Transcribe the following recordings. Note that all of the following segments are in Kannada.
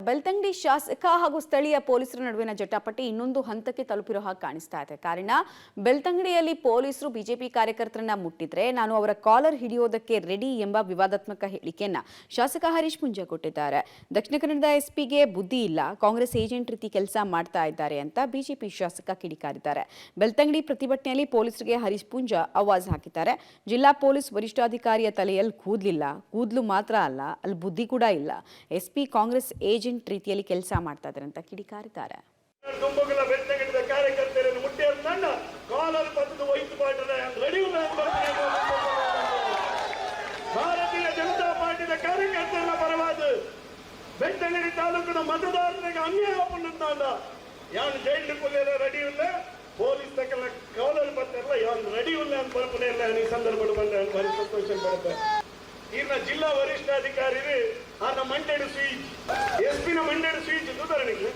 ಬೆಳ್ತಂಗಡಿ ಶಾಸಕ ಹಾಗೂ ಸ್ಥಳೀಯ ಪೊಲೀಸರ ನಡುವಿನ ಜಟಾಪಟಿ ಇನ್ನೊಂದು ಹಂತಕ್ಕೆ ತಲುಪಿರೋ ಹಾಗೆ ಕಾಣಿಸ್ತಾ ಇದೆ. ಕಾರಣ ಬೆಳ್ತಂಗಡಿಯಲ್ಲಿ ಪೊಲೀಸರು ಬಿಜೆಪಿ ಕಾರ್ಯಕರ್ತರನ್ನ ಮುಟ್ಟಿದ್ರೆ ನಾನು ಅವರ ಕಾಲರ್ ಹಿಡಿಯೋದಕ್ಕೆ ರೆಡಿ ಎಂಬ ವಿವಾದಾತ್ಮಕ ಹೇಳಿಕೆಯನ್ನ ಶಾಸಕ ಹರೀಶ್ ಪೂಂಜಾ ಕೊಟ್ಟಿದ್ದಾರೆ. ದಕ್ಷಿಣ ಕನ್ನಡದ ಎಸ್ಪಿಗೆ ಬುದ್ಧಿ ಇಲ್ಲ, ಕಾಂಗ್ರೆಸ್ ಏಜೆಂಟ್ ರೀತಿ ಕೆಲಸ ಮಾಡ್ತಾ ಇದ್ದಾರೆ ಅಂತ ಬಿಜೆಪಿ ಶಾಸಕ ಕಿಡಿಕಾರಿದ್ದಾರೆ. ಬೆಳ್ತಂಗಡಿ ಪ್ರತಿಭಟನೆಯಲ್ಲಿ ಪೊಲೀಸರಿಗೆ ಹರೀಶ್ ಪೂಂಜಾ ಆವಾಜ್ ಹಾಕಿದ್ದಾರೆ. ಜಿಲ್ಲಾ ಪೊಲೀಸ್ ವರಿಷ್ಠಾಧಿಕಾರಿಯ ತಲೆಯಲ್ಲಿ ಕೂದಲಿಲ್ಲ, ಕೂದಲು ಮಾತ್ರ ಅಲ್ಲ ಅಲ್ಲಿ ಬುದ್ಧಿ ಕೂಡ ಇಲ್ಲ. ಎಸ್ಪಿ ಕಾಂಗ್ರೆಸ್ ಏಜೆಂಟ್ ರೀತಿಯಲ್ಲಿ ಕೆಲಸ ಮಾಡ್ತಾ ಇದ್ದಾರೆ ಅಂತ ಕಿಡಿಕಾರಿದ್ದಾರೆ. ಭಾರತೀಯ ಜನತಾ ಪಾರ್ಟಿಯ ಕಾರ್ಯಕರ್ತರ ಪರವಾದ ಬೆಳ್ತಂಗಡಿ ತಾಲೂಕಿನ ಮತದಾರರಿಗೆ ಅನ್ಯಾಯ ಪಣ್ಣಂತಾಂಡ ಯಾನ್ ಜೈಲು ಕೊಲ್ಲಿರ ರೆಡಿ ಇಲ್ಲ, ಪೊಲೀಸ್ ತಕ್ಕಲ್ಲ ಕವಲಲ್ಲಿ ಬರ್ತಾರಲ್ಲ ಯಾನ್ ರೆಡಿ ಇಲ್ಲ ಅಂತ ಬರ್ಪನೆ ಇಲ್ಲ. ಈ ಸಂದರ್ಭದಲ್ಲಿ ಬಂದ ಭಾರಿ ಸಂತೋಷ ಬರುತ್ತೆ. ಇನ್ನ ಜಿಲ್ಲಾ ವರಿಷ್ಠಾಧಿಕಾರಿ ಆನ ಮಂಡ್ಯದ ಸ್ವೀಚ್ ಎಸ್ಪಿನ ಮಂಡ್ಯದ ಸ್ವೀಚ್ ಉದಾಹರಣೆಗೆ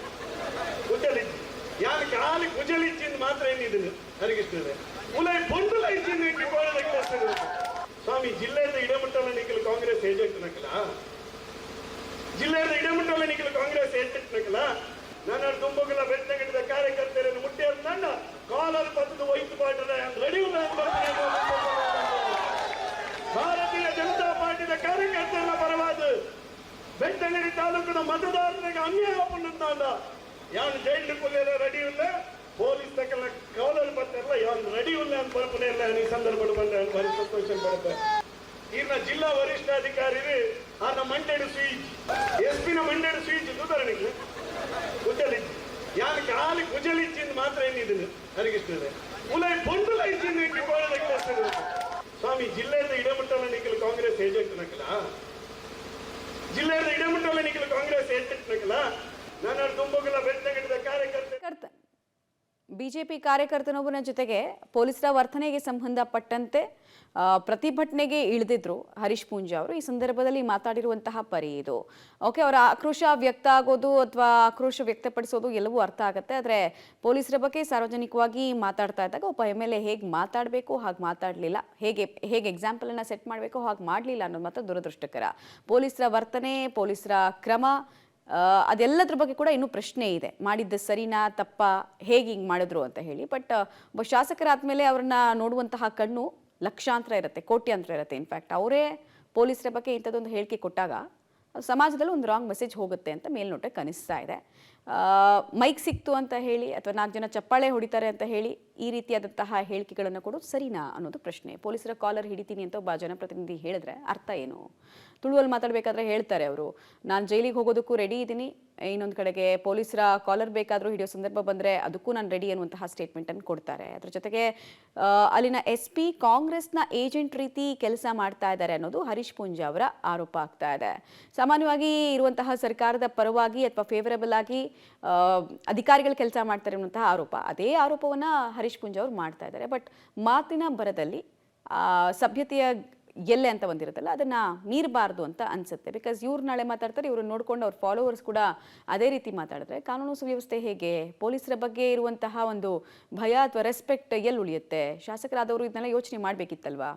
ಕುಜಲಿಚ್ಚಿ ಯಾನ್ ಕಾಲಿ ಕುಜಲಿಚ್ಚಿಂದ ಮಾತ್ರ ಏನಿದ್ದೀನಿ ಹರಿಗಿಸ್ತದೆ ಉಲೈ ಬಂಡುಲ ಇಚ್ಚಿಂದ ಸ್ವಾಮಿ ಜಿಲ್ಲೆಯಿಂದ ಇಡಮಟ್ಟಲ್ಲ ನಿಖಿಲ್ ಕಾಂಗ್ರೆಸ್ ಏಜೆಂಟ್ ನಕಲ, ಜಿಲ್ಲೆಯಿಂದ ಇಡಮಟ್ಟಲ್ಲ ನಿಖಿಲ್ ಕಾಂಗ್ರೆಸ್ ಏಜೆಂಟ್ ನಕಲ. ನನ್ನ ತುಂಬಗಲ ಬೆಳ್ತಂಗಡಿದ ಕಾರ್ಯಕರ್ತರನ್ನು ಮುಟ್ಟಿ ನನ್ನ ಕಾಲರ್ ಪತ್ತದ ವೈಟ್ ಬಾಟದ ರೆಡಿ ಇಲ್ಲ. ಭಾರತೀಯ ಜನತಾ ಪಾರ್ಟಿಯ ಕಾರ್ಯಕರ್ತರ ಪರವಾದ ಬೆಳ್ತಂಗಡಿ ತಾಲೂಕಿನ ಮತದಾರರಿಗೆ ಅನ್ಯಾಯ ಪಣ್ಣಂತಾಂಡ ಯಾನ್ ಜೈಲು ಕೊಲ್ಲಿರ ರೆಡಿ ಇಲ್ಲ, ಪೊಲೀಸ್ ತಕ್ಕಲ್ಲ ಕವಲಲ್ಲಿ ಬರ್ತಾರಲ್ಲ ಯಾನ್ ರೆಡಿ ಇಲ್ಲ ಅಂತ ಬರ್ಪನೆ ಇಲ್ಲ. ಈ ಸಂದರ್ಭದಲ್ಲಿ ಬಂದ ಭಾರಿ ಸಂತೋಷ ಬರುತ್ತೆ. ಇನ್ನ ಜಿಲ್ಲಾ ವರಿಷ್ಠಾಧಿಕಾರಿ ಆನ ಮಂಡ್ಯದ ಸ್ವೀಚ್ ಎಸ್ಪಿನ ಮಂಡ್ಯದ ಸ್ವೀಚ್ ಉದಾಹರಣೆಗೆ ಕುಜಲಿಚ್ಚಿ ಯಾನ್ ಕಾಲಿ ಕುಜಲಿಚ್ಚಿಂದ ಮಾತ್ರ ಏನಿದ್ದೀನಿ ಹರಿಗಿಸ್ತದೆ ಉಲೈ ಬಂಡುಲ ಇಚ್ಚಿಂದ ಸ್ವಾಮಿ ಜಿಲ್ಲೆಯಿಂದ ಇಡಮಟ್ಟಲ್ಲ ನಿಖಿಲ್ ಕಾಂಗ್ರೆಸ್ ಏಜೆಂಟ್ ನಕಲ, ಜಿಲ್ಲೆಯಿಂದ ಇಡಮಟ್ಟಲ್ಲ ನಿಖಿಲ್ ಕಾಂಗ್ರೆಸ್ ಏಜೆಂಟ್ ನಕಲ. ನನ್ನ ತುಂಬಗಲ ಬೆಳ್ತಂಗಡಿದ ಕಾರ್ಯಕರ್ತ ಬಿಜೆಪಿ ಕಾರ್ಯಕರ್ತನೊಬ್ಬನ ಜೊತೆಗೆ ಪೊಲೀಸರ ವರ್ತನೆಗೆ ಸಂಬಂಧಪಟ್ಟಂತೆ ಪ್ರತಿಭಟನೆಗೆ ಇಳಿದಿದ್ರು ಹರೀಶ್ ಪೂಂಜಾ ಅವರು. ಈ ಸಂದರ್ಭದಲ್ಲಿ ಮಾತಾಡಿರುವಂತಹ ಪರಿ ಇದು. ಓಕೆ, ಅವರ ಆಕ್ರೋಶ ವ್ಯಕ್ತ ಆಗೋದು ಅಥವಾ ಆಕ್ರೋಶ ವ್ಯಕ್ತಪಡಿಸೋದು ಎಲ್ಲವೂ ಅರ್ಥ ಆಗುತ್ತೆ. ಆದರೆ ಪೊಲೀಸರ ಬಗ್ಗೆ ಸಾರ್ವಜನಿಕವಾಗಿ ಮಾತಾಡ್ತಾ ಇದ್ದಾಗ ಒಬ್ಬ MLA ಹೇಗೆ ಮಾತಾಡಬೇಕು ಹಾಗೆ ಮಾತಾಡಲಿಲ್ಲ, ಹೇಗೆ ಎಕ್ಸಾಂಪಲನ್ನು ಸೆಟ್ ಮಾಡಬೇಕು ಹಾಗೆ ಮಾಡಲಿಲ್ಲ ಅನ್ನೋದು ಮಾತ್ರ ದುರದೃಷ್ಟಕರ. ಪೊಲೀಸರ ವರ್ತನೆ, ಪೊಲೀಸರ ಕ್ರಮ ಅದೆಲ್ಲದ್ರ ಬಗ್ಗೆ ಕೂಡ ಇನ್ನೂ ಪ್ರಶ್ನೆ ಇದೆ. ಮಾಡಿದ್ದ ಸರಿನಾ ತಪ್ಪಾ, ಹೇಗೆ ಹಿಂಗೆ ಮಾಡಿದ್ರು ಅಂತ ಹೇಳಿ. ಬಟ್ ಒಬ್ಬ ಶಾಸಕರಾದ್ಮೇಲೆ ಅವ್ರನ್ನ ನೋಡುವಂತಹ ಕಣ್ಣು ಲಕ್ಷಾಂತರ ಇರುತ್ತೆ, ಕೋಟ್ಯಾಂತರ ಇರುತ್ತೆ. ಇನ್ಫ್ಯಾಕ್ಟ್ ಅವರೇ ಪೊಲೀಸರ ಬಗ್ಗೆ ಇಂಥದ್ದೊಂದು ಹೇಳಿಕೆ ಕೊಟ್ಟಾಗ ಸಮಾಜದಲ್ಲಿ ಒಂದು ರಾಂಗ್ ಮೆಸೇಜ್ ಹೋಗುತ್ತೆ ಅಂತ ಮೇಲ್ನೋಟಕ್ಕೆ ಅನಿಸ್ತಾ ಇದೆ. ಮೈಕ್ ಸಿಕ್ತು ಅಂತ ಹೇಳಿ ಅಥವಾ 4 ಜನ ಚಪ್ಪಾಳೆ ಹೊಡಿತಾರೆ ಅಂತ ಹೇಳಿ ಈ ರೀತಿಯಾದಂತಹ ಹೇಳಿಕೆಗಳನ್ನು ಕೊಡೋದು ಸರಿನಾ ಅನ್ನೋದು ಪ್ರಶ್ನೆ. ಪೊಲೀಸರ ಕಾಲರ್ ಹಿಡಿತೀನಿ ಅಂತ ಒಬ್ಬ ಜನಪ್ರತಿನಿಧಿ ಹೇಳಿದ್ರೆ ಅರ್ಥ ಏನು? ತುಳುವಲ್ಲಿ ಮಾತಾಡಬೇಕಾದ್ರೆ ಹೇಳ್ತಾರೆ ಅವರು, ನಾನು ಜೈಲಿಗೆ ಹೋಗೋದಕ್ಕೂ ರೆಡಿ ಇದ್ದೀನಿ, ಇನ್ನೊಂದು ಕಡೆಗೆ ಪೊಲೀಸರ ಕಾಲರ್ ಬೇಕಾದರೂ ಹಿಡಿಯೋ ಸಂದರ್ಭ ಬಂದರೆ ಅದಕ್ಕೂ ನಾನು ರೆಡಿ ಅನ್ನುವಂತಹ ಸ್ಟೇಟ್ಮೆಂಟನ್ನು ಕೊಡ್ತಾರೆ. ಅದ್ರ ಜೊತೆಗೆ ಅಲ್ಲಿನ SP ಕಾಂಗ್ರೆಸ್ನ ಏಜೆಂಟ್ ರೀತಿ ಕೆಲಸ ಮಾಡ್ತಾ ಇದ್ದಾರೆ ಅನ್ನೋದು ಹರೀಶ್ ಪೂಂಜಾ ಅವರ ಆರೋಪ ಆಗ್ತಾ ಇದೆ. ಸಾಮಾನ್ಯವಾಗಿ ಇರುವಂತಹ ಸರ್ಕಾರದ ಪರವಾಗಿ ಅಥವಾ ಫೇವರಬಲ್ ಆಗಿ ಅಧಿಕಾರಿಗಳು ಕೆಲಸ ಮಾಡ್ತಾರೆ ಅನ್ನುವಂತಹ ಆರೋಪ, ಅದೇ ಆರೋಪವನ್ನು ಹರೀಶ್ ಪೂಂಜಾ ಅವರು ಮಾಡ್ತಾ ಇದ್ದಾರೆ. ಬಟ್ ಮಾತಿನ ಬರದಲ್ಲಿ ಸಭ್ಯತೆಯ ಎಲ್ಲೆ ಅಂತ ಬಂದಿರುತ್ತಲ್ಲ ಅದನ್ನು ಮೀರಬಾರ್ದು ಅಂತ ಅನಿಸುತ್ತೆ. ಬಿಕಾಸ್ ಇವ್ರು ನಾಳೆ ಮಾತಾಡ್ತಾರೆ, ಇವ್ರನ್ನ ನೋಡ್ಕೊಂಡು ಅವ್ರ ಫಾಲೋವರ್ಸ್ ಕೂಡ ಅದೇ ರೀತಿ ಮಾತಾಡಿದ್ರೆ ಕಾನೂನು ಸುವ್ಯವಸ್ಥೆ ಹೇಗೆ? ಪೊಲೀಸರ ಬಗ್ಗೆ ಇರುವಂತಹ ಒಂದು ಭಯ ಅಥವಾ ರೆಸ್ಪೆಕ್ಟ್ ಎಲ್ಲಿ ಉಳಿಯುತ್ತೆ? ಶಾಸಕರಾದವರು ಇದನ್ನೆಲ್ಲ ಯೋಚನೆ ಮಾಡಬೇಕಿತ್ತಲ್ವಾ?